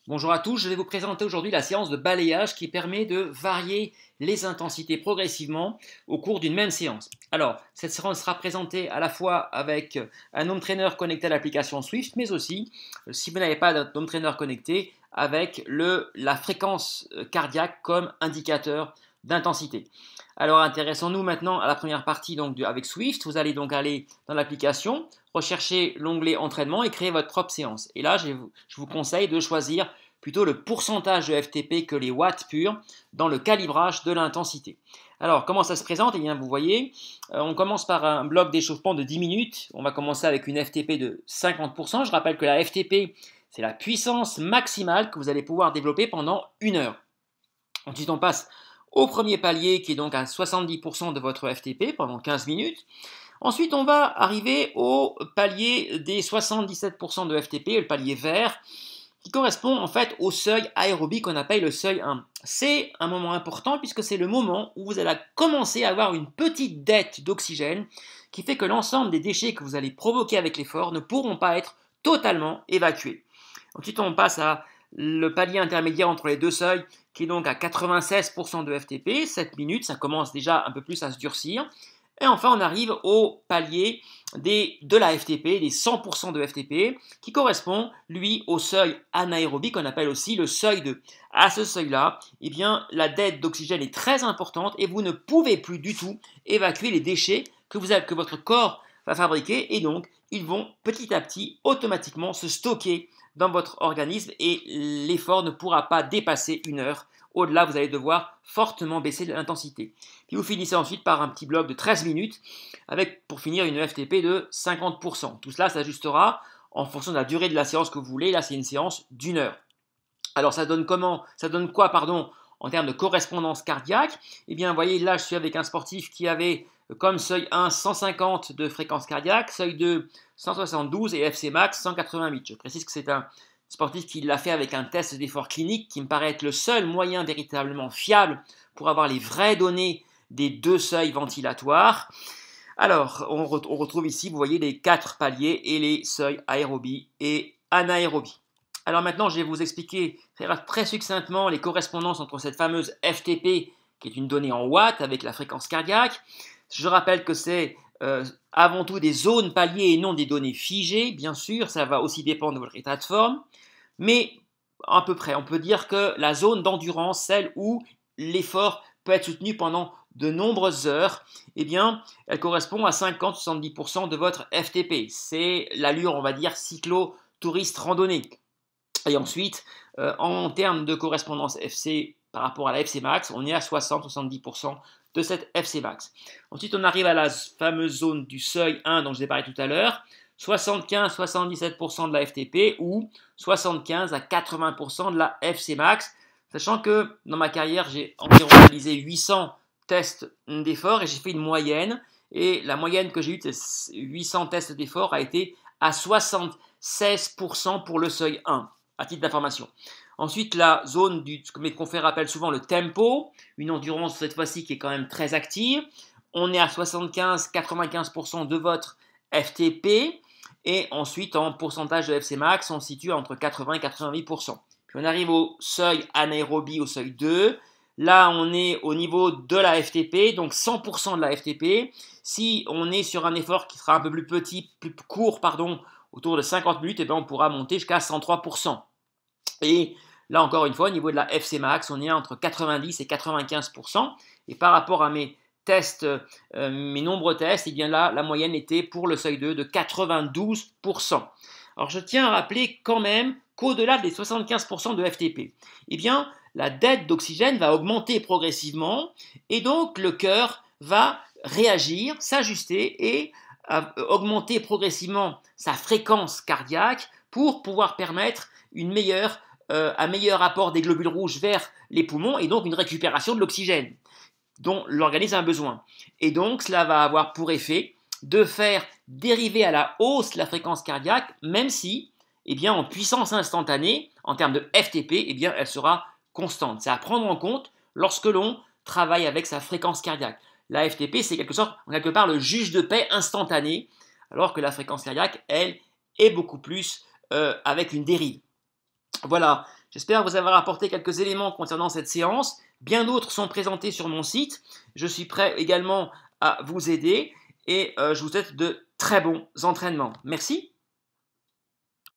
Bonjour à tous, je vais vous présenter aujourd'hui la séance de balayage qui permet de varier les intensités progressivement au cours d'une même séance. Alors, cette séance sera présentée à la fois avec un home trainer connecté à l'application Swift, mais aussi, si vous n'avez pas d'home trainer connecté, avec la fréquence cardiaque comme indicateur d'intensité. Alors, intéressons-nous maintenant à la première partie avec Swift. Vous allez donc aller dans l'application, rechercher l'onglet entraînement et créer votre propre séance. Et là, je vous conseille de choisir plutôt le pourcentage de FTP que les watts purs dans le calibrage de l'intensité. Alors, comment ça se présente? Eh bien, vous voyez, on commence par un bloc d'échauffement de 10 minutes. On va commencer avec une FTP de 50%. Je rappelle que la FTP, c'est la puissance maximale que vous allez pouvoir développer pendant 1 heure. Ensuite, on passe au premier palier qui est donc à 70% de votre FTP pendant 15 minutes. Ensuite, on va arriver au palier des 77% de FTP, le palier vert, qui correspond en fait au seuil aérobie qu'on appelle le seuil 1. C'est un moment important puisque c'est le moment où vous allez commencer à avoir une petite dette d'oxygène qui fait que l'ensemble des déchets que vous allez provoquer avec l'effort ne pourront pas être totalement évacués. Ensuite, on passe à le palier intermédiaire entre les deux seuils qui est donc à 96% de FTP, 7 minutes, ça commence déjà un peu plus à se durcir. Et enfin, on arrive au palier de la FTP, des 100% de FTP, qui correspond, lui, au seuil anaérobie, qu'on appelle aussi le seuil 2. À ce seuil-là, eh bien, la dette d'oxygène est très importante et vous ne pouvez plus du tout évacuer les déchets que votre corps va fabriquer, et donc, ils vont petit à petit, automatiquement, se stocker dans votre organisme et l'effort ne pourra pas dépasser 1 heure. Au-delà, vous allez devoir fortement baisser l'intensité. Puis vous finissez ensuite par un petit bloc de 13 minutes avec pour finir une FTP de 50%. Tout cela s'ajustera en fonction de la durée de la séance que vous voulez. Là, c'est une séance d'1 heure. Alors ça donne quoi, en termes de correspondance cardiaque? Eh bien, vous voyez, là, je suis avec un sportif qui avait comme seuil 1 150 de fréquence cardiaque, seuil 2 172 et FC max 188. Je précise que c'est un sportif qui l'a fait avec un test d'effort clinique qui me paraît être le seul moyen véritablement fiable pour avoir les vraies données des deux seuils ventilatoires. Alors, on retrouve ici, vous voyez, les 4 paliers et les seuils aérobie et anaérobie. Alors maintenant, je vais vous expliquer très succinctement les correspondances entre cette fameuse FTP, qui est une donnée en watts avec la fréquence cardiaque. Je rappelle que c'est avant tout des zones paliers et non des données figées. Bien sûr, ça va aussi dépendre de votre état de forme. Mais à peu près, on peut dire que la zone d'endurance, celle où l'effort peut être soutenu pendant de nombreuses heures, eh bien, elle correspond à 50-70% de votre FTP. C'est l'allure, on va dire, cyclo-touriste randonnée. Et ensuite, en termes de correspondance FC par rapport à la FC max, on est à 60-70% de cette FC max. Ensuite, on arrive à la fameuse zone du seuil 1 dont je vous ai parlé tout à l'heure, 75-77% de la FTP ou 75 à 80% de la FC max, sachant que dans ma carrière, j'ai environ réalisé 800 tests d'effort et j'ai fait une moyenne. Et la moyenne que j'ai eue de ces 800 tests d'effort a été à 76% pour le seuil 1, à titre d'information. Ensuite, la zone ce que mes confrères appellent souvent le tempo, une endurance cette fois-ci qui est quand même très active. On est à 75-95% de votre FTP. Et ensuite, en pourcentage de FC max, on se situe entre 80 et 88%. Puis on arrive au seuil anaérobie, au seuil 2. Là, on est au niveau de la FTP, donc 100% de la FTP. Si on est sur un effort qui sera un peu plus petit, plus court, autour de 50 minutes, eh bien on pourra monter jusqu'à 103%. Et là, encore une fois, au niveau de la FC max, on est entre 90 et 95%. Et par rapport à mes tests, mes nombreux tests, eh bien là, la moyenne était pour le seuil 2 de 92%. Alors, je tiens à rappeler quand même qu'au-delà des 75% de FTP, eh bien, la dette d'oxygène va augmenter progressivement et donc le cœur va réagir, s'ajuster et augmenter progressivement sa fréquence cardiaque pour pouvoir permettre un meilleur apport des globules rouges vers les poumons et donc une récupération de l'oxygène dont l'organisme a besoin. Et donc cela va avoir pour effet de faire dériver à la hausse la fréquence cardiaque, même si, eh bien, en puissance instantanée, en termes de FTP, eh bien, elle sera constante. C'est à prendre en compte lorsque l'on travaille avec sa fréquence cardiaque. La FTP, c'est en quelque part le juge de paix instantané, alors que la fréquence cardiaque, elle, est beaucoup plus avec une dérive. Voilà, J'espère vous avoir apporté quelques éléments concernant cette séance. Bien d'autres sont présentés sur mon site. Je suis prêt également à vous aider et je vous souhaite de très bons entraînements. Merci.